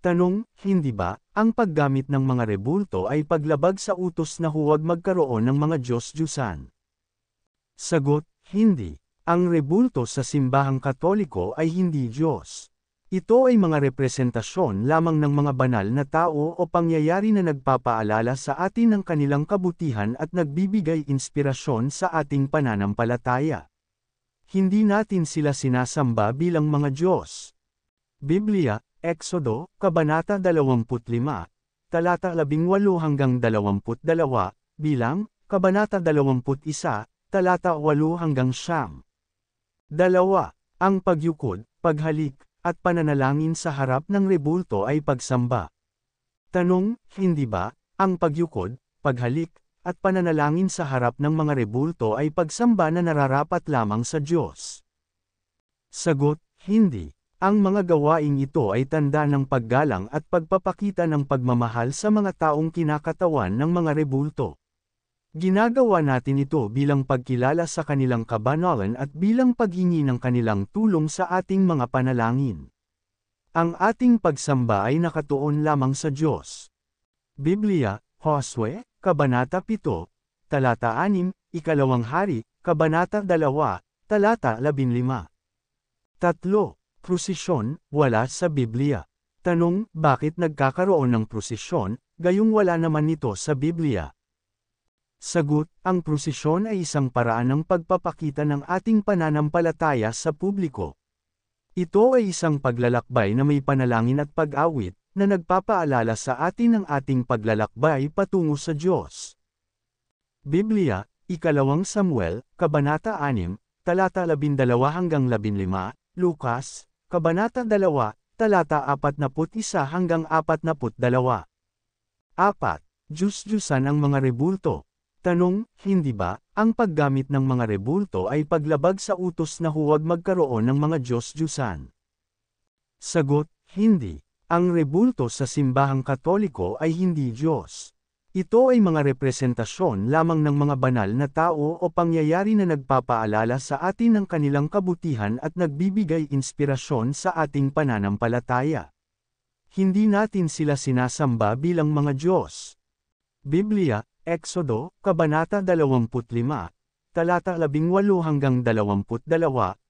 Tanong, hindi ba, ang paggamit ng mga rebulto ay paglabag sa utos na huwag magkaroon ng mga Diyos-Diyusan? Sagot, hindi. Ang rebulto sa simbahang Katoliko ay hindi Diyos. Ito ay mga representasyon lamang ng mga banal na tao o pangyayari na nagpapaalala sa atin ng kanilang kabutihan at nagbibigay inspirasyon sa ating pananampalataya. Hindi natin sila sinasamba bilang mga Diyos. Biblia, Exodo, Kabanata 25, talata 18 hanggang 22, bilang, Kabanata 21, talata 8 hanggang 9. 2. Ang pagyukod, paghalik, at pananalangin sa harap ng rebulto ay pagsamba. Tanong, hindi ba, ang pagyukod, paghalik, at pananalangin sa harap ng mga rebulto ay pagsamba na nararapat lamang sa Diyos? Sagot, hindi. Ang mga gawaing ito ay tanda ng paggalang at pagpapakita ng pagmamahal sa mga taong kinakatawan ng mga rebulto. Ginagawa natin ito bilang pagkilala sa kanilang kabanalan at bilang paghingi ng kanilang tulong sa ating mga panalangin. Ang ating pagsamba ay nakatuon lamang sa Diyos. Biblia, Josue, Kabanata 7, talata 6, Ikalawang Hari, Kabanata 2, talata 15. 3. Prosesyon, wala sa Biblia. Tanong, bakit nagkakaroon ng prosesyon, gayong wala naman nito sa Biblia? Sagot, ang prosesyon ay isang paraan ng pagpapakita ng ating pananampalataya sa publiko. Ito ay isang paglalakbay na may panalangin at pag-awit, na nagpapaalala sa atin ng ating paglalakbay patungo sa Diyos. Biblia, Ikalawang Samuel, Kabanata 6, talata 12 hanggang 15, Lukas, Kabanata 2, talata 41 hanggang 42. 4. Diyos-Diyusan ang mga rebulto. Tanong, hindi ba, ang paggamit ng mga rebulto ay paglabag sa utos na huwag magkaroon ng mga Diyos-Diyusan? Sagot, hindi. Ang rebulto sa simbahang Katoliko ay hindi Diyos. Ito ay mga representasyon lamang ng mga banal na tao o pangyayari na nagpapaalala sa atin ng kanilang kabutihan at nagbibigay inspirasyon sa ating pananampalataya. Hindi natin sila sinasamba bilang mga Diyos. Biblia, Exodo, Kabanata 25, talata 18 hanggang 22,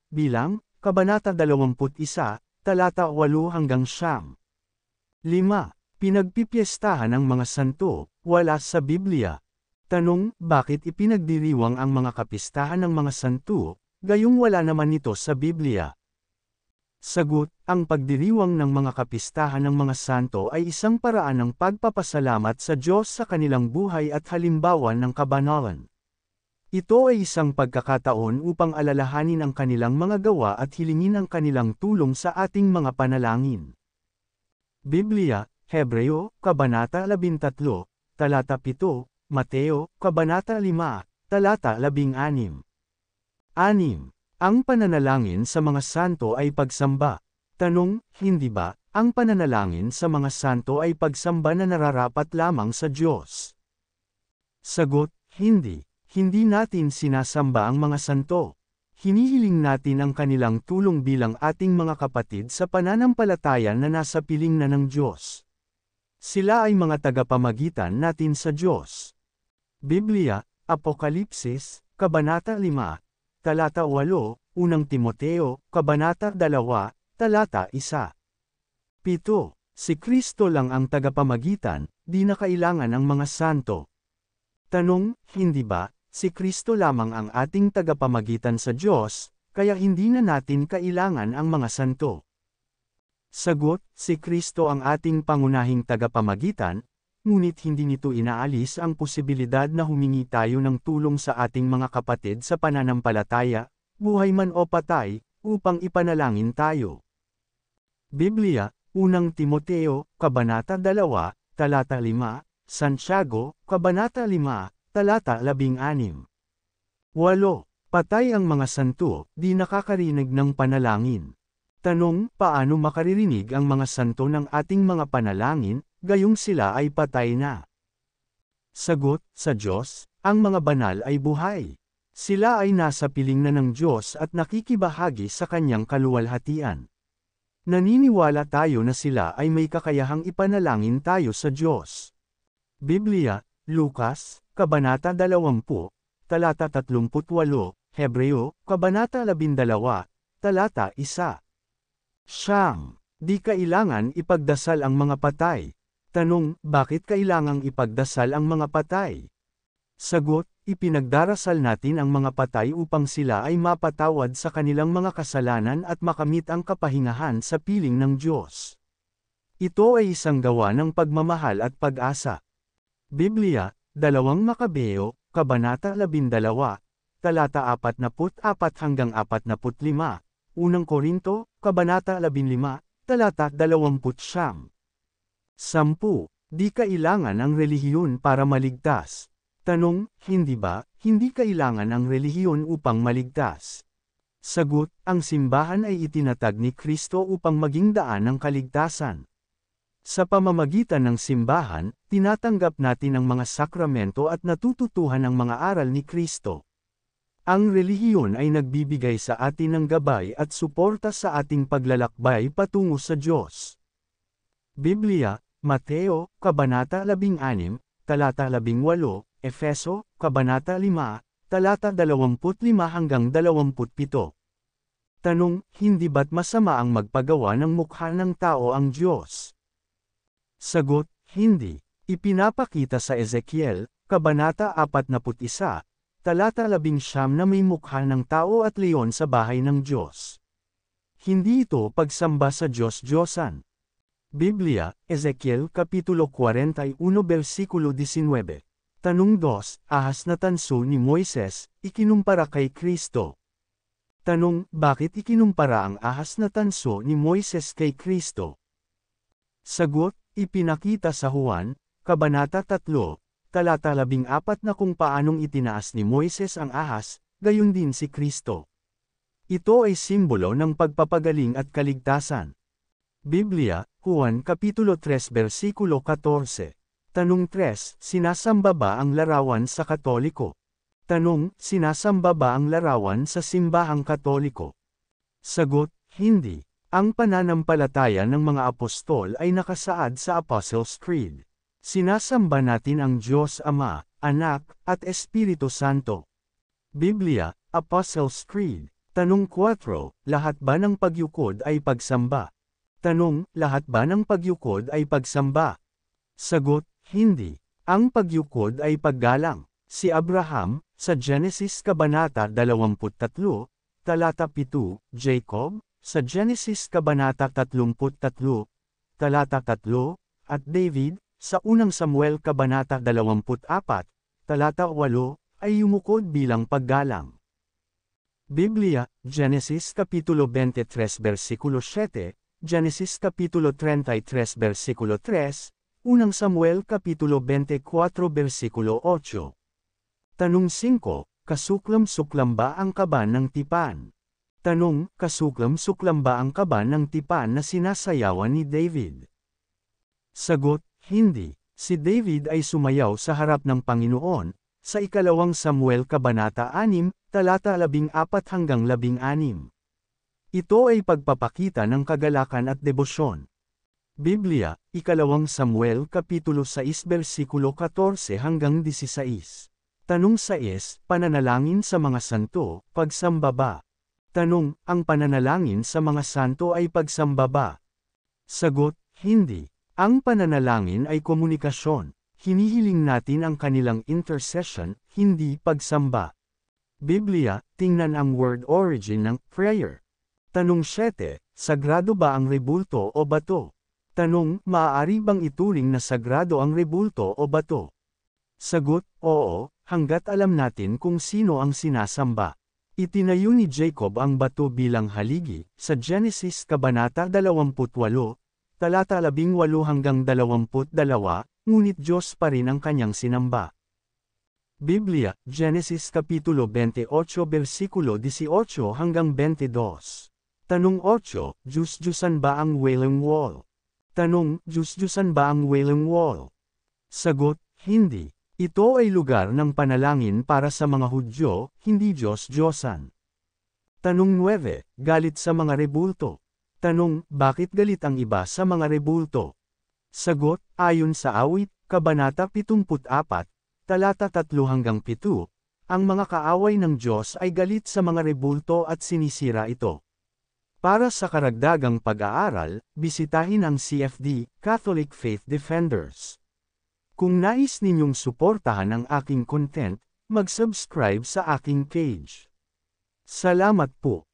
bilang, Kabanata 21, talata 8 hanggang 9. 5. Pinagpipiestahan ang mga santo, wala sa Biblia. Tanong, bakit ipinagdiriwang ang mga kapistahan ng mga santo, gayong wala naman ito sa Biblia? Sagot, ang pagdiriwang ng mga kapistahan ng mga santo ay isang paraan ng pagpapasalamat sa Diyos sa kanilang buhay at halimbawa ng kabanalan. Ito ay isang pagkakataon upang alalahanin ang kanilang mga gawa at hilingin ang kanilang tulong sa ating mga panalangin. Biblia, Hebreo, Kabanata 13, talata 7, Mateo, Kabanata 5, talata 16. 6. Ang pananalangin sa mga santo ay pagsamba. Tanong, hindi ba, ang pananalangin sa mga santo ay pagsamba na nararapat lamang sa Diyos? Sagot, hindi. Hindi natin sinasamba ang mga santo. Hinihiling natin ang kanilang tulong bilang ating mga kapatid sa pananampalataya na nasa piling na ng Diyos. Sila ay mga tagapamagitan natin sa Diyos. Biblia, Apokalipsis, Kabanata 5, talata 8, Unang Timoteo, Kabanata 2, talata 1. 7. Si Kristo lang ang tagapamagitan, di na kailangan ang mga santo. Tanong, hindi ba, si Kristo lamang ang ating tagapamagitan sa Diyos, kaya hindi na natin kailangan ang mga santo? Sagot, si Kristo ang ating pangunahing tagapamagitan, ngunit hindi nito inaalis ang posibilidad na humingi tayo ng tulong sa ating mga kapatid sa pananampalataya, buhay man o patay, upang ipanalangin tayo. Biblia, Unang Timoteo, Kabanata 2, talata 5, Santiago, Kabanata 5, talata 16. 8. Patay ang mga santo, di nakakarinig ng panalangin. Tanong, paano makaririnig ang mga santo ng ating mga panalangin, gayong sila ay patay na? Sagot, sa Diyos, ang mga banal ay buhay. Sila ay nasa piling na ng Diyos at nakikibahagi sa kanyang kaluwalhatian. Naniniwala tayo na sila ay may kakayahang ipanalangin tayo sa Diyos. Biblia, Lucas, Kabanata 20, Talata 38, Hebreo, Kabanata 12, Talata 1. Siyam. Di kailangan ipagdasal ang mga patay. Tanong, bakit kailangang ipagdasal ang mga patay? Sagot, ipinagdarasal natin ang mga patay upang sila ay mapatawad sa kanilang mga kasalanan at makamit ang kapahingahan sa piling ng Diyos. Ito ay isang gawa ng pagmamahal at pag-asa. Biblia, 2 Makabeo, Kabanata 12, Talata 44 hanggang 45, 1 Korinto, Kabanata 15, Talata 20. 10. Di kailangan ang relihiyon para maligtas. Tanong, hindi ba, hindi kailangan ang relihiyon upang maligtas? Sagot, ang simbahan ay itinatag ni Kristo upang maging daan ng kaligtasan. Sa pamamagitan ng simbahan, tinatanggap natin ang mga sakramento at natututuhan ang mga aral ni Kristo. Ang relihiyon ay nagbibigay sa atin ng gabay at suporta sa ating paglalakbay patungo sa Diyos. Biblia, Mateo, Kabanata 16, Talata 18, Efeso, Kabanata 5, Talata 25 hanggang 27. Tanong, hindi ba't masama ang magpagawa ng mukha ng tao ang Diyos? Sagot, hindi. Ipinapakita sa Ezekiel, Kabanata 41, Talata 19 na may mukha ng tao at leon sa bahay ng Diyos. Hindi ito pagsamba sa Diyos-Diyosan. Biblia, Ezekiel Kapitulo 41 versikulo 19. Tanong 2, ahas na tanso ni Moises, ikinumpara kay Kristo. Tanong, bakit ikinumpara ang ahas na tanso ni Moises kay Kristo? Sagot, ipinakita sa Juan, Kabanata 3, Talata 14 na kung paanong itinaas ni Moises ang ahas, gayon din si Kristo. Ito ay simbolo ng pagpapagaling at kaligtasan. Biblia, Juan Kapitulo 3 versikulo 14. Tanong 3, sinasamba ba ang larawan sa Katoliko? Tanong, sinasamba ba ang larawan sa simbahang Katoliko? Sagot, hindi. Ang pananampalataya ng mga apostol ay nakasaad sa Apostles' Creed. Sinasamba natin ang Diyos Ama, Anak, at Espiritu Santo. Biblia, Apostles' Creed. Tanong 4, lahat ba ng pagyukod ay pagsamba? Tanong, lahat ba ng pagyukod ay pagsamba? Sagot, hindi. Ang pagyukod ay paggalang. Si Abraham, sa Genesis Kabanata 23, Talata 7, Jacob, sa Genesis Kabanata 33, Talata 3, at David, sa unang Samuel Kabanata 24, Talata 8, ay yumukod bilang paggalang. Biblia, Genesis Kapitulo 23 versikulo 7, Genesis Kapitulo 33 versikulo 3, unang Samuel Kapitulo 24 versikulo 8. Tanong 5, kasuklam-suklam ba ang kaban ng tipan? Tanong, kasuklam-suklam ba ang kaban ng tipan na sinasayawan ni David? Sagot, hindi. Si David ay sumayaw sa harap ng Panginoon, sa ikalawang Samuel Kabanata 6, Talata 14 hanggang 16. Ito ay pagpapakita ng kagalakan at debosyon. Biblia, ikalawang Samuel Kapitulo 6 versikulo 14 hanggang 16. Tanong 6, pananalangin sa mga santo, pagsamba ba? Tanong, ang pananalangin sa mga santo ay pagsamba ba? Sagot, hindi. Ang pananalangin ay komunikasyon. Hinihiling natin ang kanilang intercession, hindi pagsamba. Biblia, tingnan ang word origin ng prayer. Tanong 7, sagrado ba ang rebulto o bato? Tanong, maaari bang ituring na sagrado ang rebulto o bato? Sagot, oo, hanggat alam natin kung sino ang sinasamba. Itinayo ni Jacob ang bato bilang haligi, sa Genesis Kabanata 28, Talata 18 hanggang 22, ngunit Diyos pa rin ang kanyang sinamba. Biblia, Genesis Kapitulo 28 versikulo 18 hanggang 22. Tanong 8, Diyos-Diyusan ba ang Wailing Wall? Tanong, Diyos-Diyusan ba ang Wailing Wall? Sagot, hindi. Ito ay lugar ng panalangin para sa mga Hudyo, hindi Diyos-Diyosan. Tanong 9, galit sa mga rebulto. Tanong, bakit galit ang iba sa mga rebulto? Sagot, ayon sa awit, Kabanata 74, talata 3-7, ang mga kaaway ng Diyos ay galit sa mga rebulto at sinisira ito. Para sa karagdagang pag-aaral, bisitahin ang CFD, Catholic Faith Defenders. Kung nais ninyong suportahan ang aking content, mag-subscribe sa aking page. Salamat po.